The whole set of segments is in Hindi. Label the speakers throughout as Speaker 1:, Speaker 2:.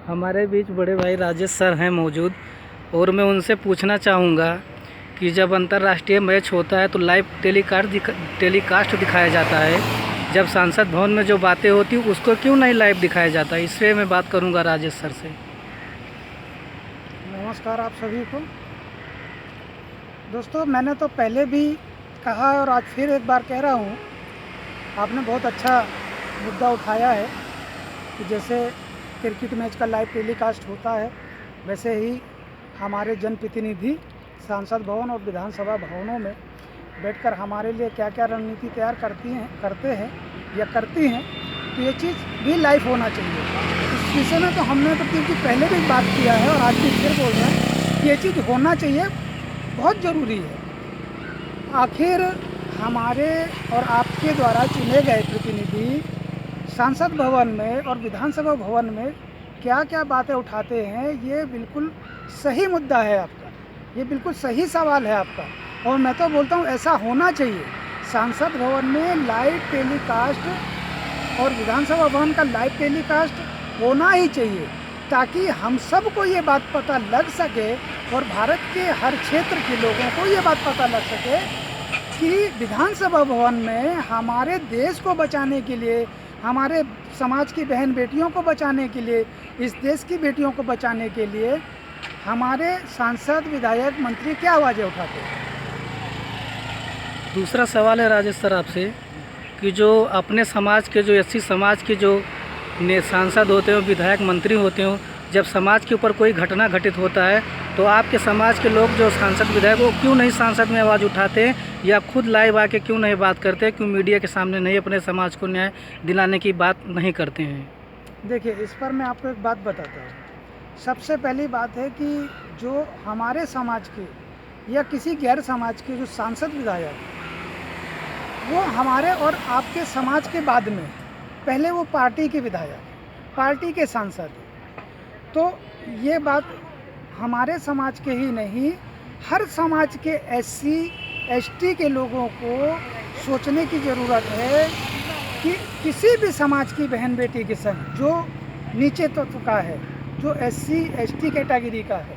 Speaker 1: हमारे बीच बड़े भाई राजेश सर हैं मौजूद, और मैं उनसे पूछना चाहूँगा कि जब अंतर्राष्ट्रीय मैच होता है तो लाइव टेलीकास्ट दिखाया जाता है, जब सांसद भवन में जो बातें होती हैं उसको क्यों नहीं लाइव दिखाया जाता? इससे मैं बात करूँगा राजेश सर से।
Speaker 2: नमस्कार आप सभी को। दोस्तों, मैंने तो पहले भी कहा है और आज फिर एक बार कह रहा हूँ, आपने बहुत अच्छा मुद्दा उठाया है कि जैसे क्रिकेट मैच का लाइव टेलीकास्ट होता है, वैसे ही हमारे जनप्रतिनिधि सांसद भवन और विधानसभा भवनों में बैठकर हमारे लिए क्या क्या रणनीति तैयार करते हैं या करती हैं, तो ये चीज़ भी लाइव होना चाहिए। इस विषय में तो हमने तो क्योंकि पहले भी बात किया है और आज भी फिर बोल रहे हैं कि ये चीज़ होना चाहिए, बहुत ज़रूरी है। आखिर हमारे और आपके द्वारा चुने गए प्रतिनिधि सांसद भवन में और विधानसभा भवन में क्या क्या बातें उठाते हैं, ये बिल्कुल सही मुद्दा है आपका, ये बिल्कुल सही सवाल है आपका, और मैं तो बोलता हूँ ऐसा होना चाहिए। सांसद भवन में लाइव टेलीकास्ट और विधानसभा भवन का लाइव टेलीकास्ट होना ही चाहिए, ताकि हम सबको ये बात पता लग सके और भारत के हर क्षेत्र के लोगों को ये बात पता लग सके कि विधानसभा भवन में हमारे देश को बचाने के लिए, हमारे समाज की बहन बेटियों को बचाने के लिए, इस देश की बेटियों को बचाने के लिए हमारे सांसद, विधायक, मंत्री क्या आवाज़ें उठाते हैं।
Speaker 1: दूसरा सवाल है राजेश सर आपसे कि जो अपने समाज के, जो एससी समाज के जो सांसद होते हो, विधायक, मंत्री होते हो, जब समाज के ऊपर कोई घटना घटित होता है तो आपके समाज के लोग जो सांसद, विधायक, वो क्यों नहीं सांसद में आवाज़ उठाते हैं या खुद लाइव आके क्यों नहीं बात करते, क्यों मीडिया के सामने नहीं अपने समाज को न्याय दिलाने की बात नहीं करते हैं?
Speaker 2: देखिए, इस पर मैं आपको एक बात बताता हूँ। सबसे पहली बात है कि जो हमारे समाज के या किसी गैर समाज के जो सांसद, विधायक, वो हमारे और आपके समाज के बाद में, पहले वो पार्टी के विधायक, पार्टी के सांसद। तो ये बात हमारे समाज के ही नहीं, हर समाज के एससी एसटी के लोगों को सोचने की ज़रूरत है कि किसी भी समाज की बहन बेटी के संग जो नीचे तत्व का है, जो एससी एसटी कैटेगरी का है,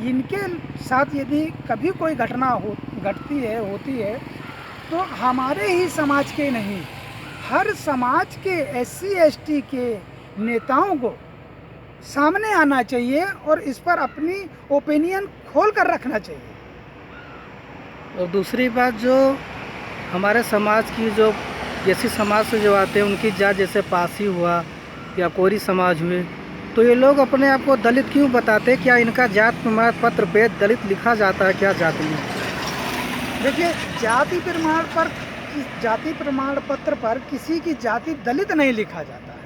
Speaker 2: इनके साथ यदि कभी कोई घटना होती है तो हमारे ही समाज के नहीं, हर समाज के एससी एसटी के नेताओं को सामने आना चाहिए और इस पर अपनी ओपिनियन खोल कर रखना चाहिए।
Speaker 1: और दूसरी बात, जो हमारे समाज की, जो एससी समाज से जो आते हैं, उनकी जात, जैसे पासी हुआ या कोरी समाज हुए, तो ये लोग अपने आप को दलित क्यों बताते? क्या इनका जात प्रमाण पत्र पे दलित लिखा जाता है क्या जाति में?
Speaker 2: देखिए, जाति प्रमाण पत्र पर किसी की जाति दलित नहीं लिखा जाता है,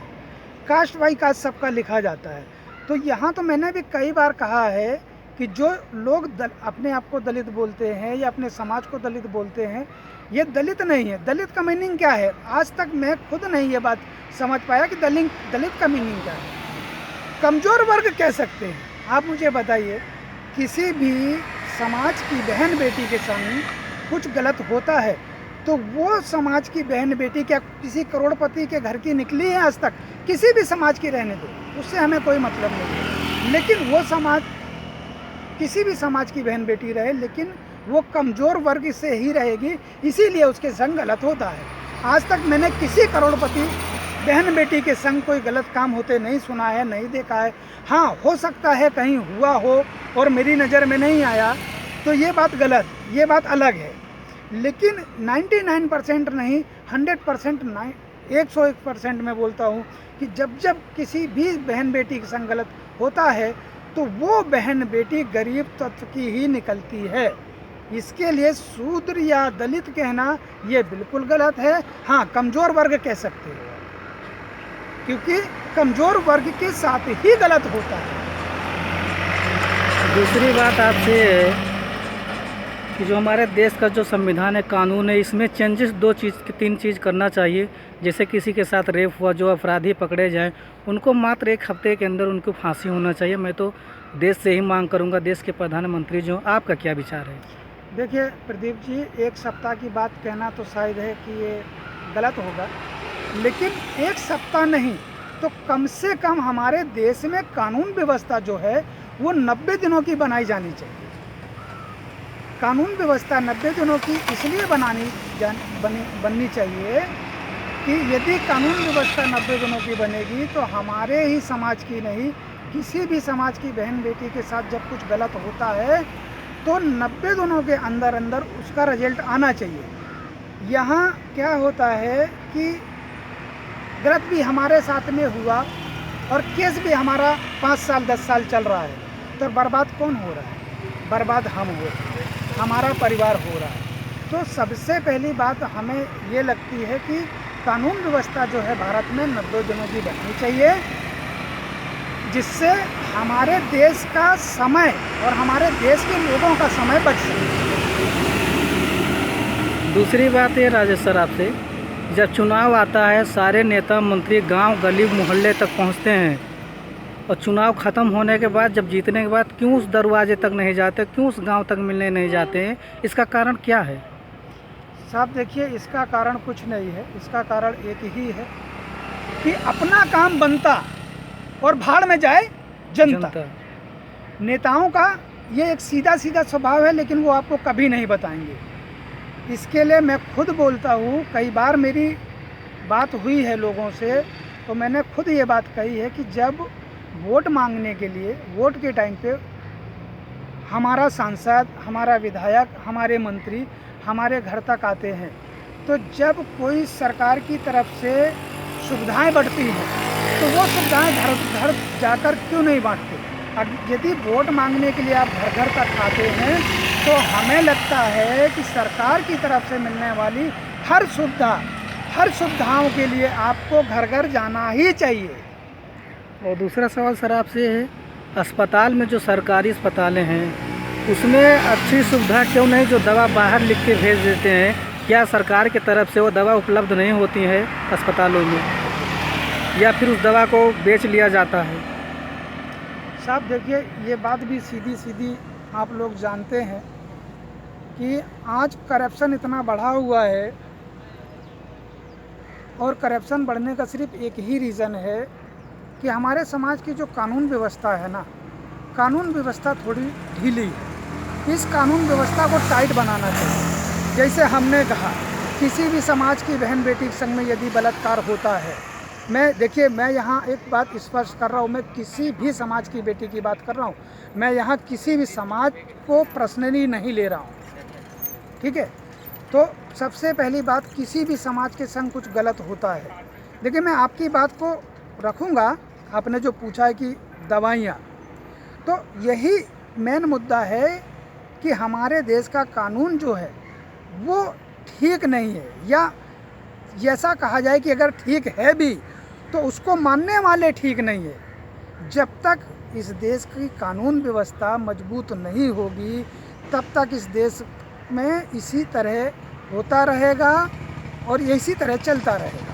Speaker 2: कास्ट बाई कास्ट सबका लिखा जाता है। तो यहाँ तो मैंने भी कई बार कहा है कि जो लोग अपने आप को दलित बोलते हैं या अपने समाज को दलित बोलते हैं, ये दलित नहीं है। दलित का मीनिंग क्या है, आज तक मैं खुद नहीं ये बात समझ पाया कि दलित का मीनिंग क्या है। कमज़ोर वर्ग कह सकते हैं। आप मुझे बताइए, किसी भी समाज की बहन बेटी के संग कुछ गलत होता है तो वो समाज की बहन बेटी क्या किसी करोड़पति के घर की निकली है? आज तक किसी भी समाज की रहने दो, उससे हमें कोई मतलब नहीं है, लेकिन वो समाज, किसी भी समाज की बहन बेटी रहे, लेकिन वो कमज़ोर वर्ग से ही रहेगी, इसीलिए उसके संग गलत होता है। आज तक मैंने किसी करोड़पति बहन बेटी के संग कोई गलत काम होते नहीं सुना है, नहीं देखा है। हाँ, हो सकता है कहीं हुआ हो और मेरी नज़र में नहीं आया, तो ये बात गलत, ये बात अलग है। लेकिन 99% नहीं, 100%, 101% मैं बोलता हूँ कि जब किसी भी बहन बेटी के संग गलत होता है तो वो बहन बेटी गरीब तत्व की ही निकलती है। इसके लिए शूद्र या दलित कहना ये बिल्कुल गलत है। हाँ, कमज़ोर वर्ग कह सकते हैं, क्योंकि कमज़ोर वर्ग के साथ ही गलत होता है।
Speaker 1: दूसरी बात आपसे है कि जो हमारे देश का जो संविधान है, कानून है, इसमें चेंजेस 3 चीज़ करना चाहिए। जैसे किसी के साथ रेप हुआ, जो अपराधी पकड़े जाएं, उनको मात्र 1 हफ्ते के अंदर उनको फांसी होना चाहिए। मैं तो देश से ही मांग करूंगा, देश के प्रधानमंत्री जो, आपका क्या विचार है?
Speaker 2: देखिए प्रदीप जी, 1 सप्ताह की बात कहना तो शायद है कि ये गलत होगा, लेकिन 1 सप्ताह नहीं, तो कम से कम हमारे देश में कानून व्यवस्था जो है वो 90 दिनों की बनाई जानी चाहिए। कानून व्यवस्था 90 दिनों की इसलिए बननी चाहिए कि यदि कानून व्यवस्था 90 दिनों की बनेगी तो हमारे ही समाज की नहीं, किसी भी समाज की बहन बेटी के साथ जब कुछ गलत होता है तो 90 दिनों के अंदर अंदर उसका रिजल्ट आना चाहिए। यहाँ क्या होता है कि गलत भी हमारे साथ में हुआ और केस भी हमारा 5 साल 10 साल चल रहा है, तो बर्बाद कौन हो रहा है? बर्बाद हम हो रहे हैं, हमारा परिवार हो रहा है। तो सबसे पहली बात हमें ये लगती है कि कानून व्यवस्था जो है भारत में 90 दिनों की बननी चाहिए, जिससे हमारे देश का समय और हमारे देश के लोगों का समय बच सके।
Speaker 1: दूसरी बात ये राजेश सर आपसे, जब चुनाव आता है सारे नेता मंत्री गांव गली मोहल्ले तक पहुंचते हैं और चुनाव ख़त्म होने के बाद जब जीतने के बाद क्यों उस दरवाजे तक नहीं जाते, क्यों उस गांव तक मिलने नहीं जाते हैं? इसका कारण क्या है?
Speaker 2: साहब देखिए, इसका कारण कुछ नहीं है, इसका कारण एक ही है कि अपना काम बनता और भाड़ में जाए जनता। नेताओं का ये एक सीधा सीधा स्वभाव है, लेकिन वो आपको कभी नहीं बताएंगे। इसके लिए मैं खुद बोलता हूँ, कई बार मेरी बात हुई है लोगों से, तो मैंने खुद ये बात कही है कि जब वोट मांगने के लिए वोट के टाइम पे हमारा सांसद, हमारा विधायक, हमारे मंत्री हमारे घर तक आते हैं, तो जब कोई सरकार की तरफ से सुविधाएं बढ़ती हैं तो वो सुविधाएं घर घर जाकर क्यों नहीं बांटते? यदि वोट मांगने के लिए आप घर घर तक आते हैं तो हमें लगता है कि सरकार की तरफ से मिलने वाली हर सुविधाओं के लिए आपको घर घर जाना ही चाहिए।
Speaker 1: और दूसरा सवाल सर आपसे है, अस्पताल में जो सरकारी अस्पतालें हैं उसमें अच्छी सुविधा क्यों नहीं? जो दवा बाहर लिख के भेज देते हैं, क्या सरकार की तरफ से वो दवा उपलब्ध नहीं होती है अस्पतालों में, या फिर उस दवा को बेच लिया जाता है?
Speaker 2: साहब देखिए, ये बात भी सीधी सीधी आप लोग जानते हैं कि आज करप्शन इतना बढ़ा हुआ है, और करप्शन बढ़ने का सिर्फ एक ही रीज़न है कि हमारे समाज की जो कानून व्यवस्था है ना, कानून व्यवस्था थोड़ी ढीली है। इस कानून व्यवस्था को टाइट बनाना चाहिए। जैसे हमने कहा, किसी भी समाज की बहन बेटी के संग में यदि बलात्कार होता है, मैं यहाँ एक बात स्पष्ट कर रहा हूँ, मैं किसी भी समाज की बेटी की बात कर रहा हूँ, मैं यहाँ किसी भी समाज को पर्सनली नहीं ले रहा हूँ, ठीक है? तो सबसे पहली बात, किसी भी समाज के संग कुछ गलत होता है, देखिए मैं आपकी बात को रखूँगा। आपने जो पूछा है कि दवाइयाँ, तो यही मेन मुद्दा है कि हमारे देश का कानून जो है वो ठीक नहीं है, या ऐसा कहा जाए कि अगर ठीक है भी तो उसको मानने वाले ठीक नहीं है। जब तक इस देश की कानून व्यवस्था मजबूत नहीं होगी तब तक इस देश में इसी तरह होता रहेगा और इसी तरह चलता रहेगा।